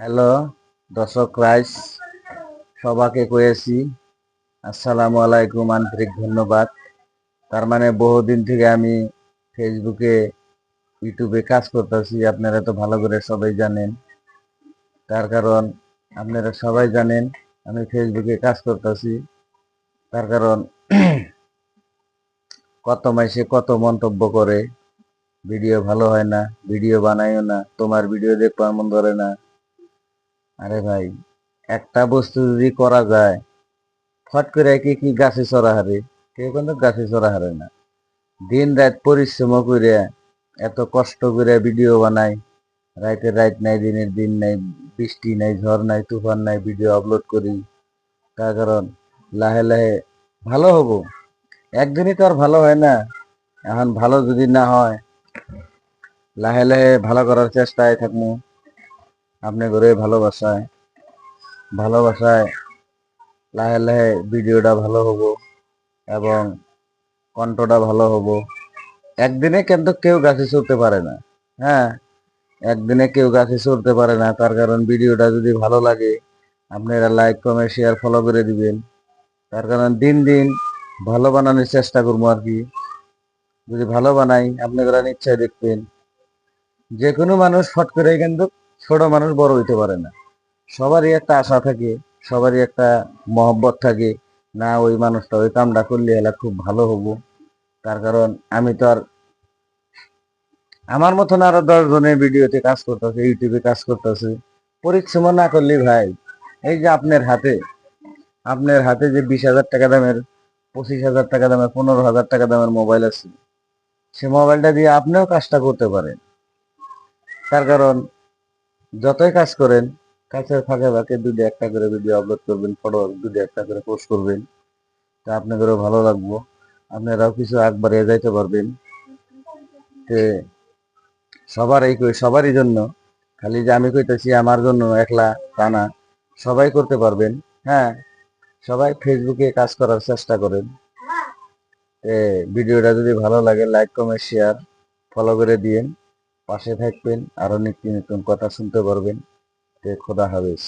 Hello দর্শক rice সবাকে কয়েছি আসসালামু আলাইকুম, আন্তরিক ধন্যবাদ। তার মানে বহুদিন থেকে আমি ফেসবুকে ইউটিউবে কাজ করতেছি, আপনারা তো ভালো করে সবাই জানেন। তার কারণ আপনারা সবাই জানেন আমি ফেসবুকে কাজ করতেছি। তার কারণ কত মাসে কত মন্তব্য করে, ভিডিও ভালো হয় না, ভিডিও বানাইও না, তোমার ভিডিও দেখতে মন ধরে না। আরে ভাই, একটা বস্তু যদি করা যায়, ফট করে কি গাছে চড়া হারে? কেউ কিন্তু গাছে চড়া হারে না। দিন রাত পরিশ্রম করে এত কষ্ট করে ভিডিও বানাই, রাতের রাত নাই, দিনের দিন নাই, বৃষ্টি নাই, ঝড় নাই, তুফান নাই, ভিডিও আপলোড করি। তার কারণ লাহে লাহে ভালো হব, একদিনই তো আর ভালো হয় না। এখন ভালো যদি না হয়, লাহে লাহে ভালো করার চেষ্টায় থাকবো। আপনি করে ভালোবাসায় ভালোবাসায় লাহে লাহে ভিডিওটা ভালো হবো এবং কণ্ঠটা ভালো হবো। একদিনে কিন্তু কেউ গাছে চড়তে পারে না। হ্যাঁ, একদিনে কেউ গাছে চড়তে পারে না। তার কারণ ভিডিওটা যদি ভালো লাগে, আপনারা লাইক কমেন্ট শেয়ার ফলো করে দিবেন। তার কারণ দিন দিন ভালো বানানোর চেষ্টা করবো আর কি। যদি ভালো বানাই, আপনারা নিশ্চয় দেখবেন। যে কোনো মানুষ ফট করে কিন্তু ছোট মানুষ বড় হইতে পারে না। সবারই একটা আশা থাকে, সবারই একটা মহব্বত থাকে, না ওই মানুষটা ওই কামটা করলে এলা খুব ভালো হবো। তার কারণ আমি তো আর আমার মতন আরো 10 জনের ভিডিওতে কাজ করতেছে, ইউটিউবে কাজ করতেছে। পরিশ্রম না করলে ভাই, এই যে আপনার হাতে যে 20,000 টাকা দামের, 25,000 টাকা দামের, 15,000 টাকা দামের মোবাইল আছে, সে মোবাইলটা দিয়ে আপনিও কাজটা করতে পারেন। তার কারণ যতই কাজ করেন, কাজের ফাঁকে ফাঁকে দুটো একটা করে ভিডিও আপলোড করবেন, ফটো দুটো একটা করে পোস্ট করবেন, তা আপনাদেরও ভালো লাগবো, আপনারাও কিছু আগ বাড়িয়ে যাইতে পারবেন। তে সবারই জন্য, খালি যে আমি কইতেছি আমার জন্য একলা তা না, সবাই করতে পারবেন। হ্যাঁ, সবাই ফেসবুকে কাজ করার চেষ্টা করেন। ভিডিওটা যদি ভালো লাগে, লাইক কমেন্ট শেয়ার ফলো করে দিয়েন, পাশে থাকবেন, আরো নিত্য নতুন কথা শুনতে পারবেন। খোদা হাফেজ।